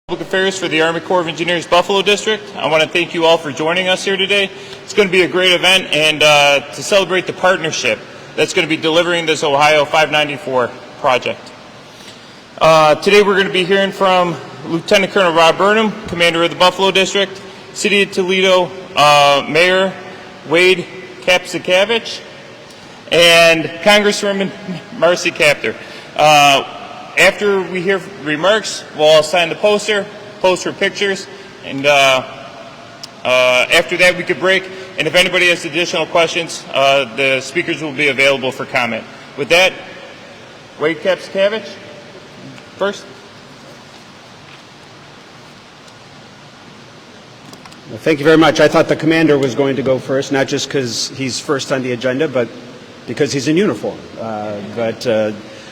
Public Affairs for the Army Corps of Engineers Buffalo District. I want to thank you all for joining us here today. It's going to be a great event and to celebrate the partnership that's going to be delivering this Ohio 594 project. Today we're going to be hearing from Lieutenant Colonel Rob Burnham, Commander of the Buffalo District, City of Toledo Mayor Wade Kapsakavich, and Congresswoman Marcy Kaptur. After we hear remarks, we'll all sign the poster, pose for pictures, and after that we could break. And if anybody has additional questions, the speakers will be available for comment. With that, Wade Kapsakavich, first. Well, thank you very much. I thought the commander was going to go first, not just because he's first on the agenda, but because he's in uniform.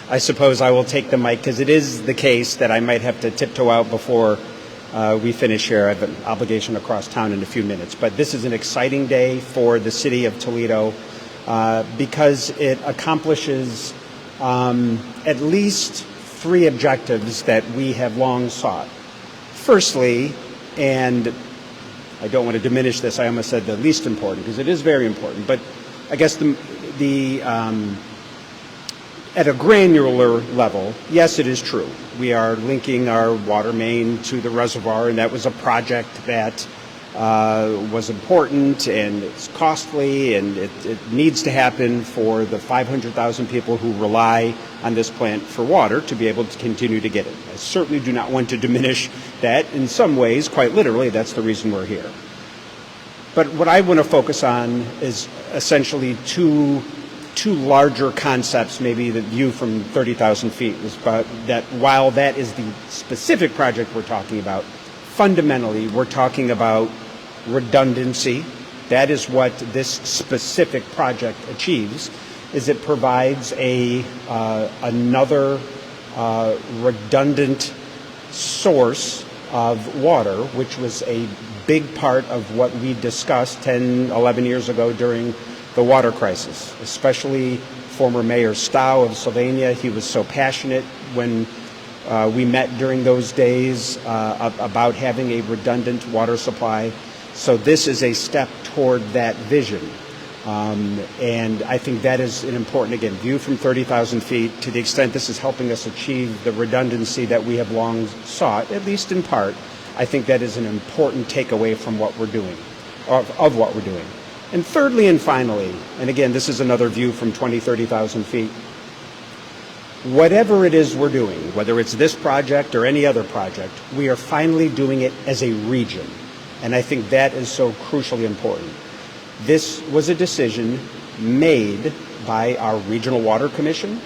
I suppose I will take the mic because it is the case that I might have to tiptoe out before we finish here. I have an obligation across town in a few minutes. But this is an exciting day for the City of Toledo because it accomplishes at least three objectives that we have long sought. Firstly, and I don't want to diminish this, I almost said the least important because it is very important, but I guess at a granular level, yes, it is true. We are linking our water main to the reservoir, and that was a project that was important and it's costly, and it needs to happen for the 500,000 people who rely on this plant for water to be able to continue to get it. I certainly do not want to diminish that. In some ways, quite literally, that's the reason we're here. But what I want to focus on is essentially two larger concepts, maybe the view from 30,000 feet is that while that is the specific project we're talking about, fundamentally we're talking about redundancy. That is what this specific project achieves, is it provides another redundant source of water, which was a big part of what we discussed 10, 11 years ago during the water crisis, especially former Mayor Stowe of Sylvania. He was so passionate when we met during those days about having a redundant water supply. So this is a step toward that vision. And I think that is an important, again, view from 30,000 feet. To the extent this is helping us achieve the redundancy that we have long sought, at least in part, I think that is an important takeaway from what we're doing, of what we're doing. And thirdly and finally, and again, this is another view from 20, 30,000 feet, whatever it is we're doing, whether it's this project or any other project, we are finally doing it as a region. And I think that is so crucially important. This was a decision made by our Regional Water Commission,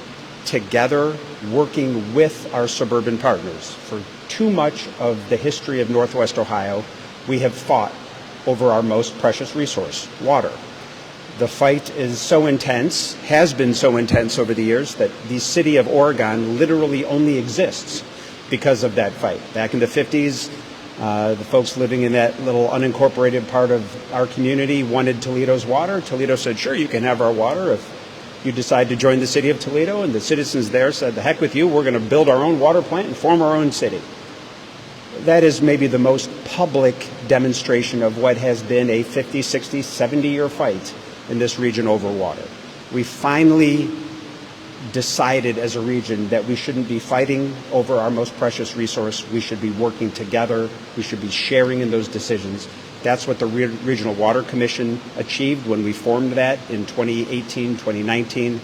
together working with our suburban partners. For too much of the history of Northwest Ohio, we have fought over our most precious resource, water. The fight is so intense, has been so intense over the years, that the city of Oregon literally only exists because of that fight. Back in the 50s, the folks living in that little unincorporated part of our community wanted Toledo's water. Toledo said, sure, you can have our water if you decide to join the city of Toledo. And the citizens there said, the heck with you, we're going to build our own water plant and form our own city. That is maybe the most public demonstration of what has been a 50, 60, 70-year fight in this region over water. We finally decided as a region that we shouldn't be fighting over our most precious resource. We should be working together. We should be sharing in those decisions. That's what the Regional Water Commission achieved when we formed that in 2018, 2019.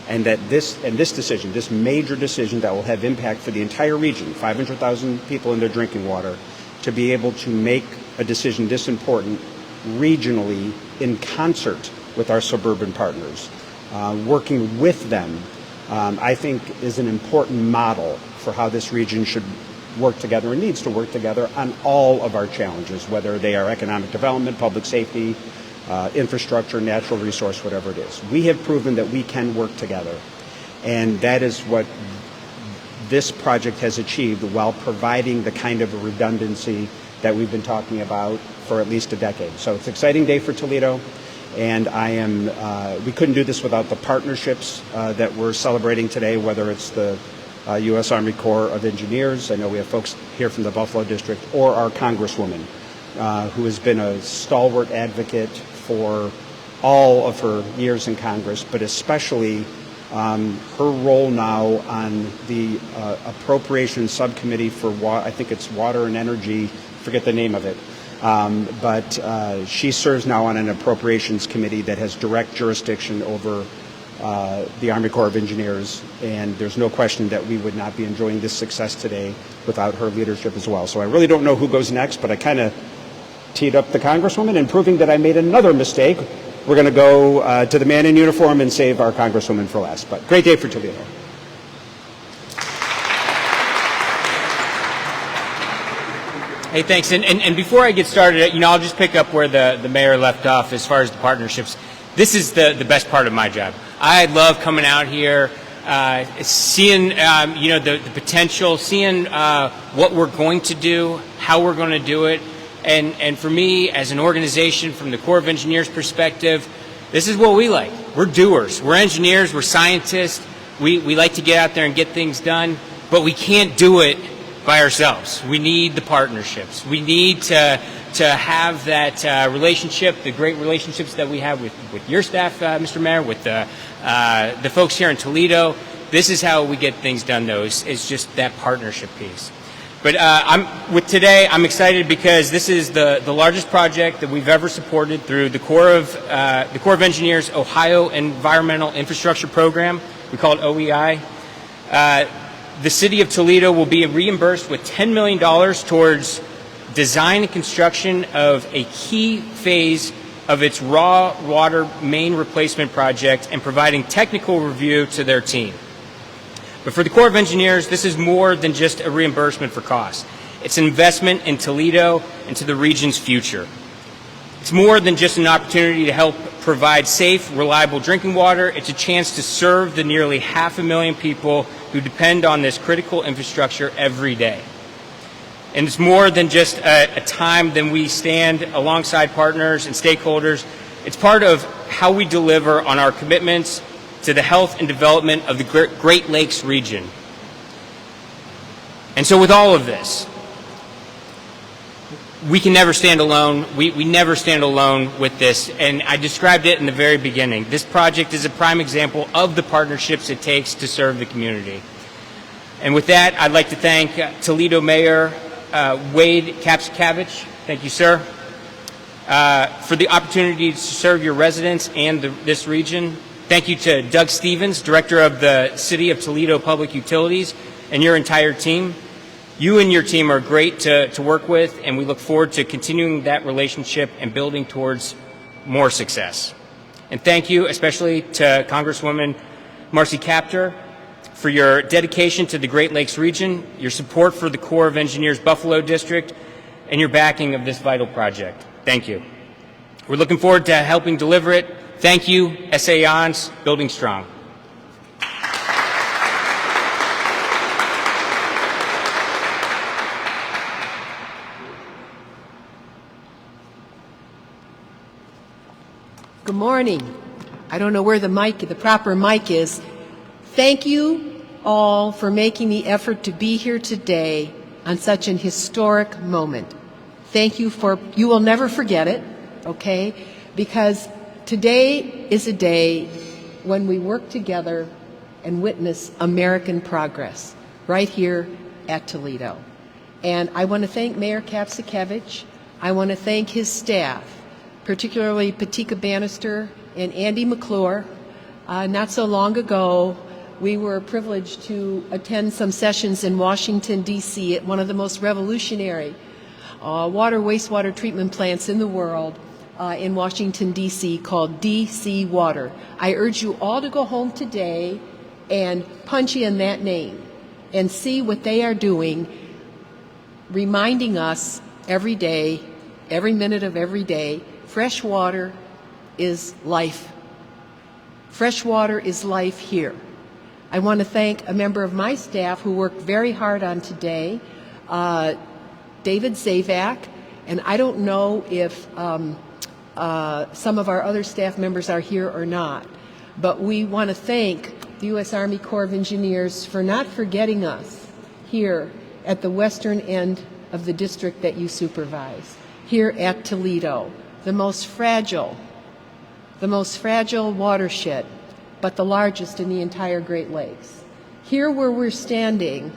And that this decision, this major decision that will have impact for the entire region, 500,000 people in their drinking water, to be able to make a decision this important regionally in concert with our suburban partners, working with them, I think is an important model for how this region should work together and needs to work together on all of our challenges, whether they are economic development, public safety, infrastructure, natural resource, whatever it is. We have proven that we can work together, and that is what this project has achieved while providing the kind of redundancy that we've been talking about for at least a decade. So it's an exciting day for Toledo, and we couldn't do this without the partnerships that we're celebrating today, whether it's the U.S. Army Corps of Engineers. I know we have folks here from the Buffalo District, or our Congresswoman, who has been a stalwart advocate for all of her years in Congress, but especially her role now on the Appropriations Subcommittee for, I think it's Water and Energy, forget the name of it. But she serves now on an Appropriations Committee that has direct jurisdiction over the Army Corps of Engineers, and there's no question that we would not be enjoying this success today without her leadership as well. So I really don't know who goes next, but I kind of teed up the Congresswoman, and proving that I made another mistake, we're going to go to the man in uniform and save our Congresswoman for last. But great day for Toledo. Hey, thanks. And before I get started, I'll just pick up where the mayor left off as far as the partnerships. This is the best part of my job. I love coming out here, seeing the potential, seeing what we're going to do, how we're going to do it. And for me, as an organization, from the Corps of Engineers perspective, this is what we like. We're doers. We're engineers. We're scientists. We like to get out there and get things done, but we can't do it by ourselves. We need the partnerships. We need to have that relationship, the great relationships that we have with your staff, Mr. Mayor, with the folks here in Toledo. This is how we get things done, though, is just that partnership piece. But I'm excited because this is the largest project that we've ever supported through the Corps of Engineers Ohio Environmental Infrastructure Program. We call it OEI. The City of Toledo will be reimbursed with $10 million towards design and construction of a key phase of its raw water main replacement project and providing technical review to their team. But for the Corps of Engineers, this is more than just a reimbursement for costs. It's an investment in Toledo and to the region's future. It's more than just an opportunity to help provide safe, reliable drinking water. It's a chance to serve the nearly 500,000 people who depend on this critical infrastructure every day. And it's more than just a time that we stand alongside partners and stakeholders. It's part of how we deliver on our commitments to the health and development of the Great Lakes region. And so with all of this, we can never stand alone. We never stand alone with this. And I described it in the very beginning. This project is a prime example of the partnerships it takes to serve the community. And with that, I'd like to thank Toledo Mayor Wade Kapsakavich. Thank you, sir, for the opportunity to serve your residents and this region. Thank you to Doug Stevens, Director of the City of Toledo Public Utilities, and your entire team. You and your team are great to work with, and we look forward to continuing that relationship and building towards more success. And thank you especially to Congresswoman Marcy Kaptur for your dedication to the Great Lakes region, your support for the Corps of Engineers Buffalo District, and your backing of this vital project. Thank you. We're looking forward to helping deliver it. Thank you, SAONS, Building Strong. Good morning. I don't know where the proper mic is. Thank you all for making the effort to be here today on such an historic moment. Thank you you will never forget it, okay? Because today is a day when we work together and witness American progress right here at Toledo. And I want to thank Mayor Kapsakavich. I want to thank his staff, particularly Patika Bannister and Andy McClure. Not so long ago, we were privileged to attend some sessions in Washington, D.C. at one of the most revolutionary wastewater treatment plants in the world in Washington, D.C. called D.C. Water. I urge you all to go home today and punch in that name and see what they are doing, reminding us every day, every minute of every day, fresh water is life. Fresh water is life here. I want to thank a member of my staff who worked very hard on today, David Zavak, and I don't know if some of our other staff members are here or not, but we want to thank the U.S. Army Corps of Engineers for not forgetting us here at the western end of the district that you supervise, here at Toledo, the most fragile watershed, but the largest in the entire Great Lakes. Here where we're standing,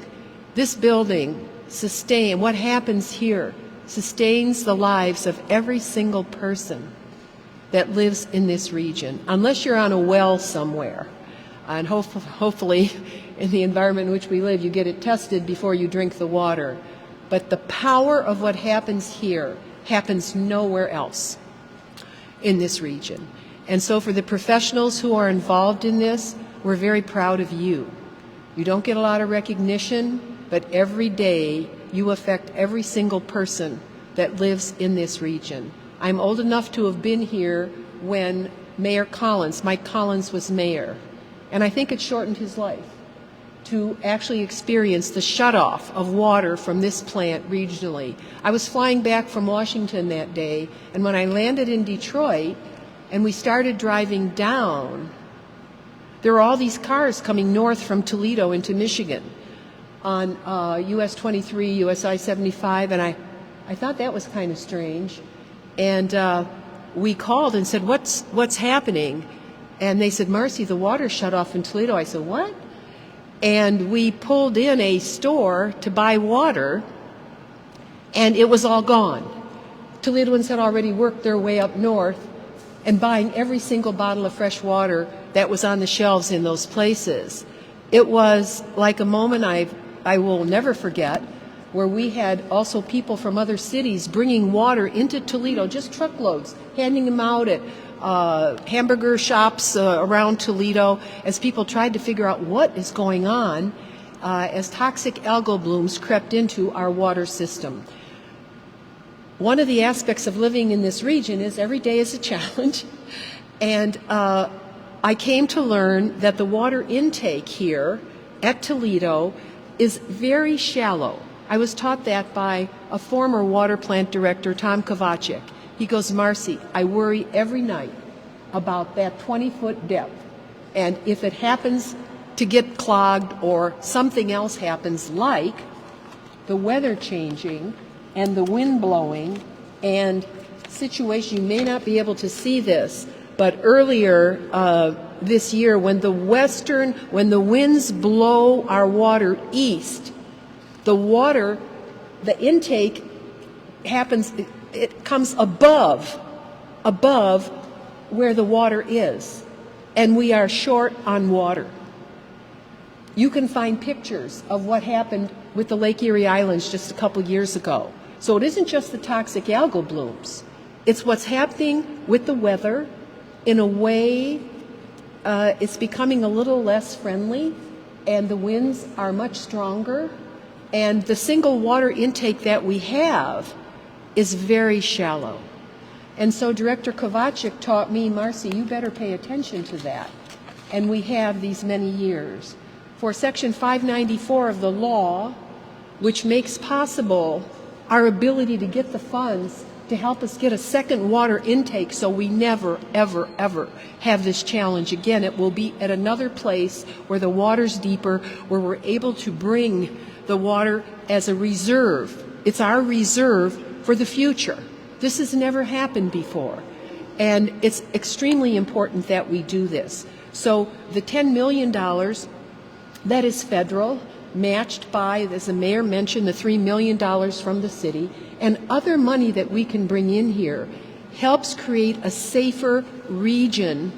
this building what happens here sustains the lives of every single person that lives in this region, unless you're on a well somewhere. And hopefully, in the environment in which we live, you get it tested before you drink the water. But the power of what happens here happens nowhere else in this region. And so for the professionals who are involved in this, we're very proud of you. You don't get a lot of recognition, but every day you affect every single person that lives in this region. I'm old enough to have been here when Mike Collins was mayor, and I think it shortened his life to actually experience the shutoff of water from this plant regionally. I was flying back from Washington that day, and when I landed in Detroit and we started driving down, there were all these cars coming north from Toledo into Michigan on US 23, US I-75, and I thought that was kind of strange. And we called and said, what's happening? And they said, Marcy, the water shut off in Toledo. I said, what? And we pulled in a store to buy water, and it was all gone. Toledoans had already worked their way up north and buying every single bottle of fresh water that was on the shelves in those places. It was like a moment I will never forget, where we had also people from other cities bringing water into Toledo, just truckloads, handing them out at hamburger shops around Toledo as people tried to figure out what is going on as toxic algal blooms crept into our water system. One of the aspects of living in this region is every day is a challenge, and I came to learn that the water intake here at Toledo is very shallow. I was taught that by a former water plant director, Tom Kovacic. He goes, Marcy, I worry every night about that 20-foot depth. And if it happens to get clogged or something else happens, like the weather changing and the wind blowing and situation, you may not be able to see this, but earlier this year when the winds blow our water east, the intake happens, it comes above where the water is, and we are short on water. You can find pictures of what happened with the Lake Erie Islands just a couple years ago. So it isn't just the toxic algal blooms, it's what's happening with the weather. In a way, it's becoming a little less friendly, and the winds are much stronger. And the single water intake that we have is very shallow. And so Director Kovacic taught me, Marcy, you better pay attention to that. And we have these many years. For Section 594 of the law, which makes possible our ability to get the funds to help us get a second water intake so we never, ever, ever have this challenge again. It will be at another place where the water's deeper, where we're able to bring the water as a reserve. It's our reserve for the future. This has never happened before. And it's extremely important that we do this. So the $10 million, that is federal, matched by, as the mayor mentioned, the $3 million from the city, and other money that we can bring in here helps create a safer region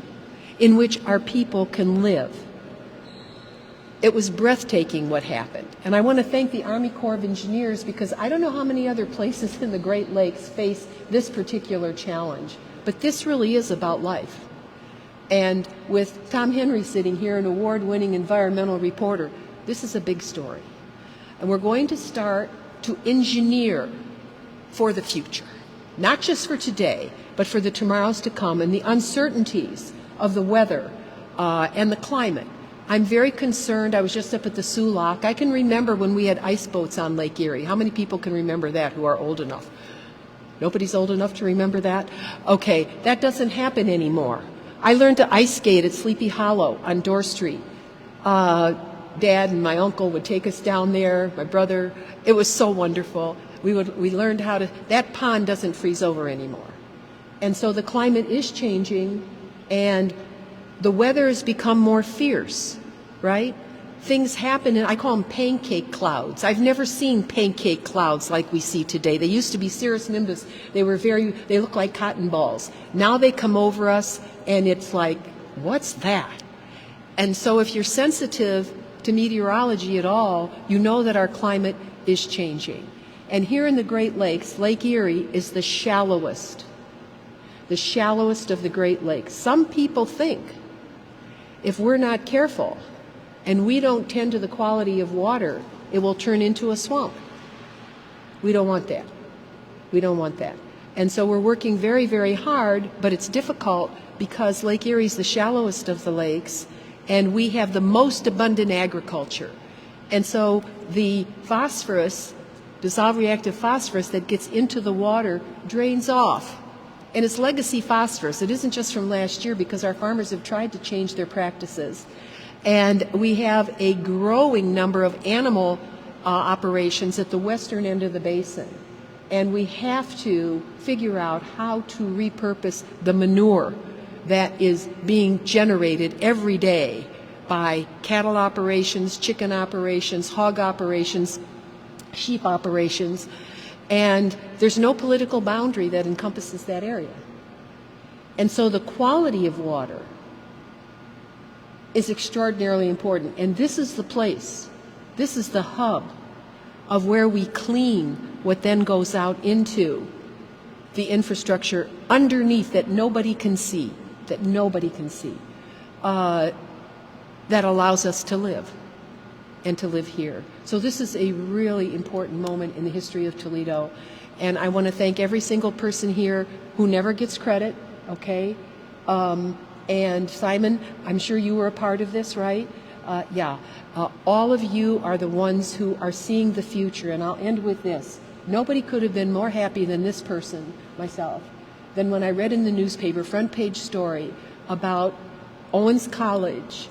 in which our people can live. It was breathtaking what happened. And I want to thank the Army Corps of Engineers, because I don't know how many other places in the Great Lakes face this particular challenge. But this really is about life. And with Tom Henry sitting here, an award-winning environmental reporter, this is a big story. And we're going to start to engineer for the future. Not just for today, but for the tomorrows to come and the uncertainties of the weather and the climate. I'm very concerned. I was just up at the Sioux Lock. I can remember when we had ice boats on Lake Erie. How many people can remember that who are old enough? Nobody's old enough to remember that? Okay, that doesn't happen anymore. I learned to ice skate at Sleepy Hollow on Dorr Street. Dad and my uncle would take us down there, my brother. It was so wonderful. We learned how to, that pond doesn't freeze over anymore. And so the climate is changing, and the weather has become more fierce, right? Things happen, and I call them pancake clouds. I've never seen pancake clouds like we see today. They used to be cirrus nimbus. They look like cotton balls. Now they come over us, and it's like, what's that? And so if you're sensitive to meteorology at all, you know that our climate is changing. And here in the Great Lakes, Lake Erie is the shallowest of the Great Lakes. Some people think if we're not careful and we don't tend to the quality of water, it will turn into a swamp. We don't want that. We don't want that. And so we're working very, very hard, but it's difficult because Lake Erie is the shallowest of the lakes, and we have the most abundant agriculture. And so the phosphorus, dissolved reactive phosphorus that gets into the water, drains off. And it's legacy phosphorus. It isn't just from last year, because our farmers have tried to change their practices. And we have a growing number of animal operations at the western end of the basin. And we have to figure out how to repurpose the manure that is being generated every day by cattle operations, chicken operations, hog operations, sheep operations. And there's no political boundary that encompasses that area. And so the quality of water is extraordinarily important. And this is the place, this is the hub of where we clean what then goes out into the infrastructure underneath that nobody can see, that allows us to live and to live here. So this is a really important moment in the history of Toledo. And I want to thank every single person here who never gets credit, okay? And Simon, I'm sure you were a part of this, right? All of you are the ones who are seeing the future. And I'll end with this. Nobody could have been more happy than this person, myself, than when I read in the newspaper, front page story, about Owens College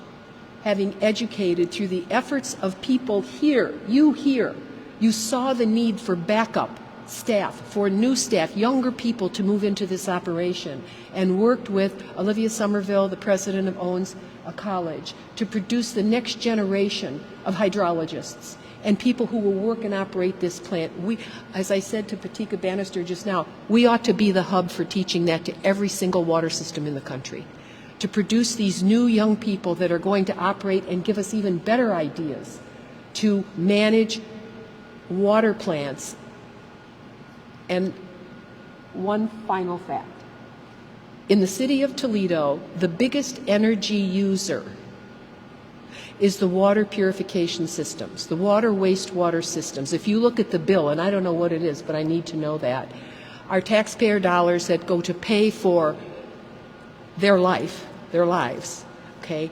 having educated through the efforts of people here, you saw the need for backup staff, for new staff, younger people to move into this operation, and worked with Olivia Somerville, the president of Owens College, to produce the next generation of hydrologists and people who will work and operate this plant. We, as I said to Patika Bannister just now, we ought to be the hub for teaching that to every single water system in the country, to produce these new young people that are going to operate and give us even better ideas to manage water plants. And one final fact. In the city of Toledo, the biggest energy user is the water purification systems, the water wastewater systems. If you look at the bill, and I don't know what it is, but I need to know that, our taxpayer dollars that go to pay for their lives, okay?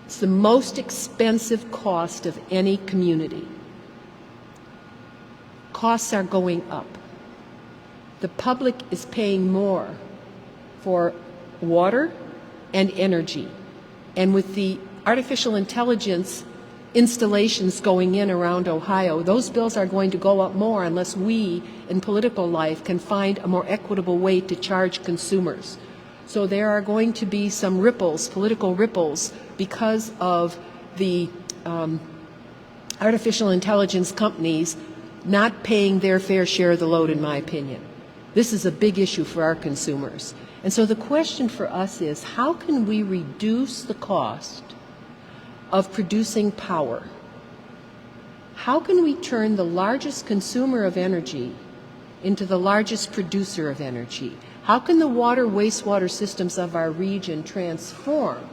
It's the most expensive cost of any community. Costs are going up. The public is paying more for water and energy. And with the artificial intelligence installations going in around Ohio, those bills are going to go up more unless we in political life can find a more equitable way to charge consumers. So there are going to be some ripples, political ripples, because of the artificial intelligence companies not paying their fair share of the load, in my opinion. This is a big issue for our consumers. And so the question for us is, how can we reduce the cost of producing power? How can we turn the largest consumer of energy into the largest producer of energy? How can the water, wastewater systems of our region transform?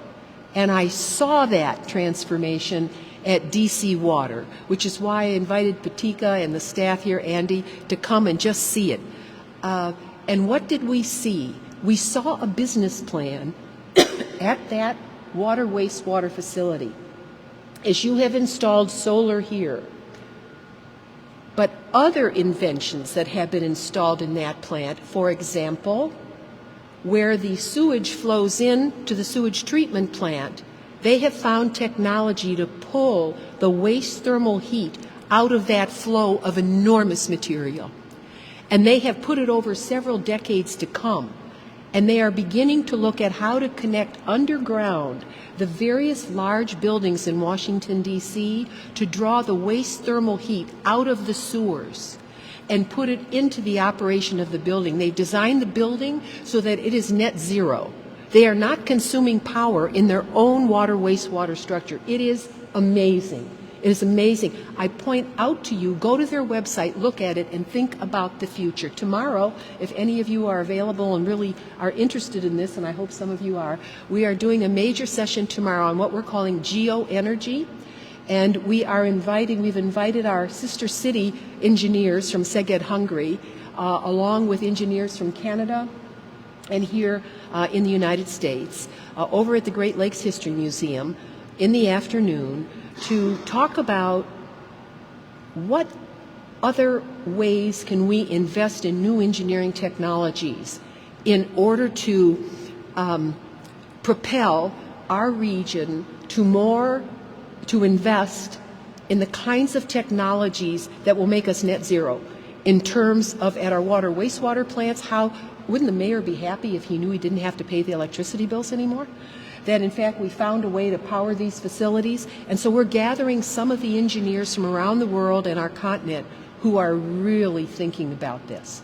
And I saw that transformation at DC Water, which is why I invited Patika and the staff here, Andy, to come and just see it. And what did we see? We saw a business plan at that water, wastewater facility. As you have installed solar here, but other inventions that have been installed in that plant, for example, where the sewage flows in to the sewage treatment plant, They have found technology to pull the waste thermal heat out of that flow of enormous material. And they have put it over several decades to come. And they are beginning to look at how to connect underground the various large buildings in Washington, D.C. to draw the waste thermal heat out of the sewers and put it into the operation of the building. They've designed the building so that it is net zero. They are not consuming power in their own water wastewater structure. It is amazing. It is amazing. I point out to you, go to their website, look at it, and think about the future. Tomorrow, if any of you are available and really are interested in this, and I hope some of you are, we are doing a major session tomorrow on what we're calling geoenergy. And we've invited our sister city engineers from Szeged, Hungary, along with engineers from Canada and here in the United States, over at the Great Lakes History Museum in the afternoon, to talk about what other ways can we invest in new engineering technologies in order to propel our region to invest in the kinds of technologies that will make us net zero. In terms of at our water wastewater plants, wouldn't the mayor be happy if he knew he didn't have to pay the electricity bills anymore? That in fact we found a way to power these facilities. And so we're gathering some of the engineers from around the world and our continent who are really thinking about this.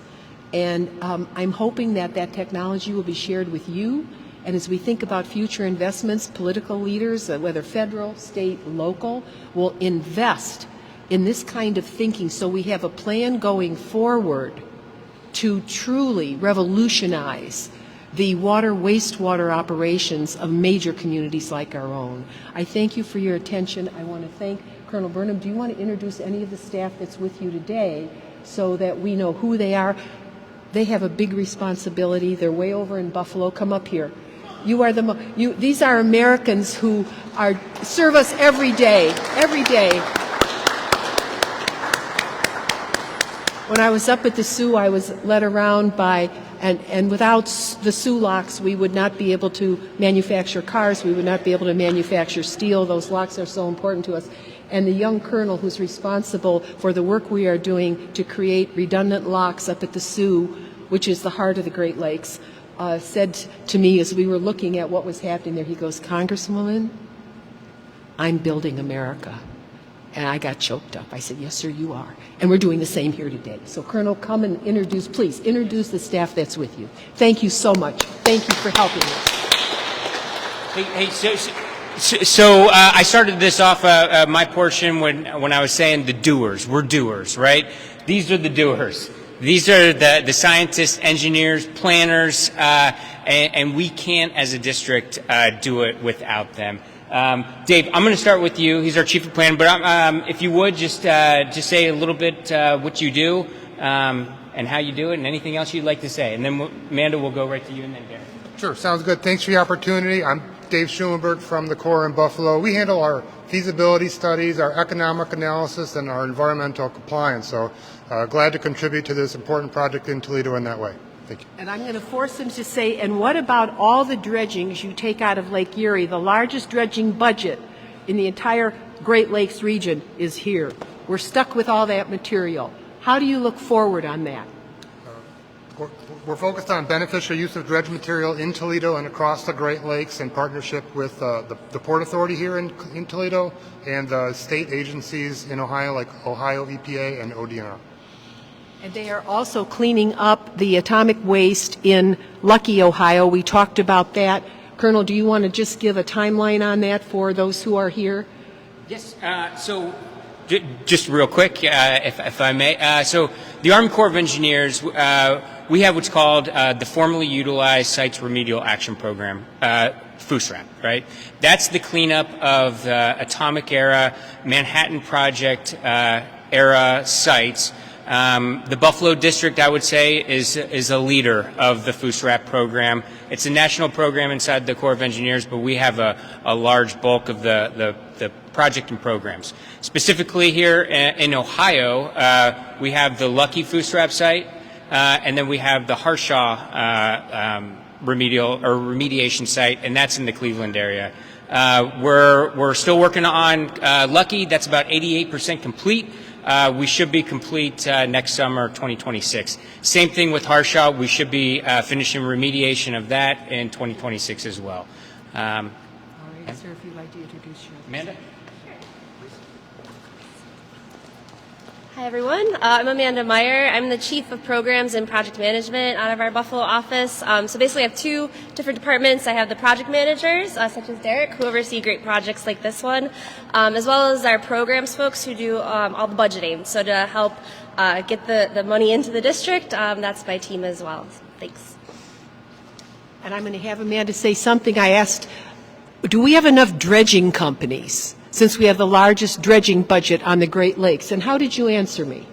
And I'm hoping that that technology will be shared with you. And as we think about future investments, political leaders, whether federal, state, local, will invest in this kind of thinking so we have a plan going forward to truly revolutionize the water wastewater operations of major communities like our own. I thank you for your attention. I want to thank Colonel Burnham. Do you want to introduce any of the staff that's with you today so that we know who they are? They have a big responsibility. They're way over in Buffalo. Come up here. You are these are Americans who serve us every day, every day. When I was up at the Sioux, I was led around by, and without the Sioux locks, we would not be able to manufacture cars. We would not be able to manufacture steel. Those locks are so important to us. And the young colonel who's responsible for the work we are doing to create redundant locks up at the Sioux, which is the heart of the Great Lakes, said to me as we were looking at what was happening there, he goes, "Congresswoman, I'm building America." And I got choked up. I said, "Yes, sir, you are." And we're doing the same here today. So, Colonel, come and please introduce the staff that's with you. Thank you so much. Thank you for helping us. So I started this off, my portion, when I was saying the doers. We're doers, right? These are the doers. These are the scientists, engineers, planners, and we can't, as a district, do it without them. Dave, I'm going to start with you. He's our chief of plan, but if you would just say a little bit what you do and how you do it, and anything else you'd like to say, and then Amanda will go right to you, and then Darren. Sure, sounds good. Thanks for the opportunity. I'm Dave Schulenberg from the Corps in Buffalo. We handle our feasibility studies, our economic analysis, and our environmental compliance. So glad to contribute to this important project in Toledo in that way. Thank you. And I'm going to force them to say, and what about all the dredgings you take out of Lake Erie? The largest dredging budget in the entire Great Lakes region is here. We're stuck with all that material. How do you look forward on that? We're focused on beneficial use of dredge material in Toledo and across the Great Lakes in partnership with the Port Authority here in Toledo and the state agencies in Ohio like Ohio EPA and ODNR. And they are also cleaning up the atomic waste in Lucky, Ohio. We talked about that. Colonel, do you want to just give a timeline on that for those who are here? Yes. So just real quick, if I may. So the Army Corps of Engineers, we have what's called the Formerly Utilized Sites Remedial Action Program, FUSRAP, right? That's the cleanup of the atomic era, Manhattan Project era sites. The Buffalo District, I would say, is a leader of the FUSRAP program. It's a national program inside the Corps of Engineers, but we have a large bulk of the project and programs. Specifically here in Ohio, we have the Lucky FUSRAP site, and then we have the Harshaw remediation site, and that's in the Cleveland area. We're still working on Lucky. That's about 88% complete. We should be complete next summer, 2026. Same thing with Harshaw. We should be finishing remediation of that in 2026 as well. All right, sir, if you'd like to introduce yourself. Amanda? Hi, everyone. I'm Amanda Meyer. I'm the Chief of Programs and Project Management out of our Buffalo office. So basically, I have two different departments. I have the project managers, such as Derek, who oversee great projects like this one, as well as our programs folks who do all the budgeting. So to help get the money into the district, that's my team as well. Thanks. And I'm going to have Amanda say something. I asked, do we have enough dredging companies, since we have the largest dredging budget on the Great Lakes? And how did you answer me?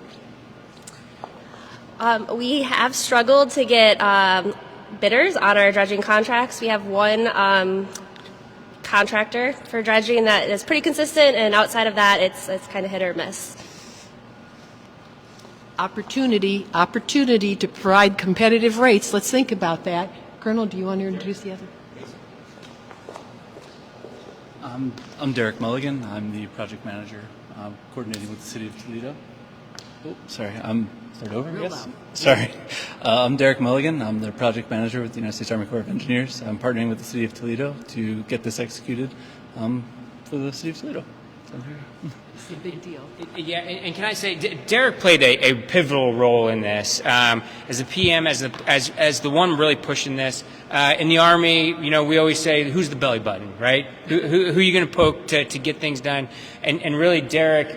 We have struggled to get bidders on our dredging contracts. We have one contractor for dredging that is pretty consistent, and outside of that, it's kind of hit or miss. Opportunity to provide competitive rates. Let's think about that. Colonel, do you want to introduce the other? I'm Derek Mulligan. I'm the project manager coordinating with the City of Toledo. Oh, sorry. Start over, I guess? Sorry. I'm Derek Mulligan. I'm the project manager with the United States Army Corps of Engineers. I'm partnering with the City of Toledo to get this executed for the City of Toledo. So I'm here. It's a big deal. Yeah, and can I say, Derek played a pivotal role in this as a PM, as the one really pushing this. In the Army, you know, we always say, who's the belly button, right? Who are you going to poke to get things done? And really, Derek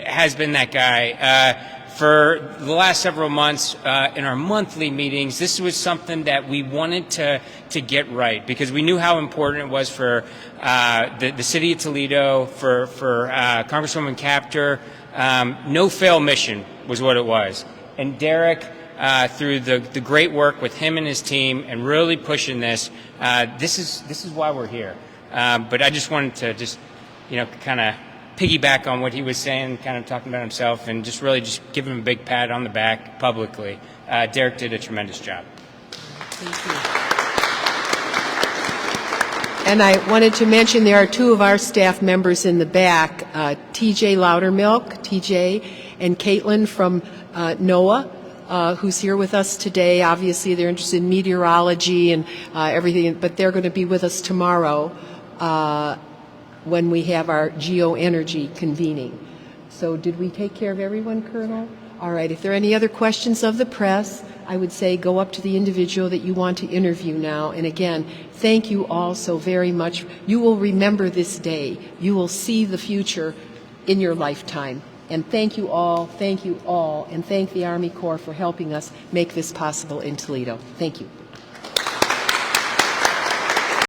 has been that guy. For the last several months, in our monthly meetings, this was something that we wanted to get right, because we knew how important it was for the City of Toledo, for Congresswoman Capter. No-fail mission was what it was. And Derek, through the great work with him and his team and really pushing this, this is why we're here. But I just wanted to kind of piggyback on what he was saying, kind of talking about himself, and just give him a big pat on the back publicly. Derek did a tremendous job. Thank you. And I wanted to mention there are two of our staff members in the back, TJ Loudermilk, TJ, and Caitlin from NOAA, who's here with us today. Obviously, they're interested in meteorology and everything, but they're going to be with us tomorrow when we have our geoenergy convening. So did we take care of everyone, Colonel? All right, if there are any other questions of the press, I would say go up to the individual that you want to interview now. And again, thank you all so very much. You will remember this day. You will see the future in your lifetime. And thank you all, and thank the Army Corps for helping us make this possible in Toledo. Thank you.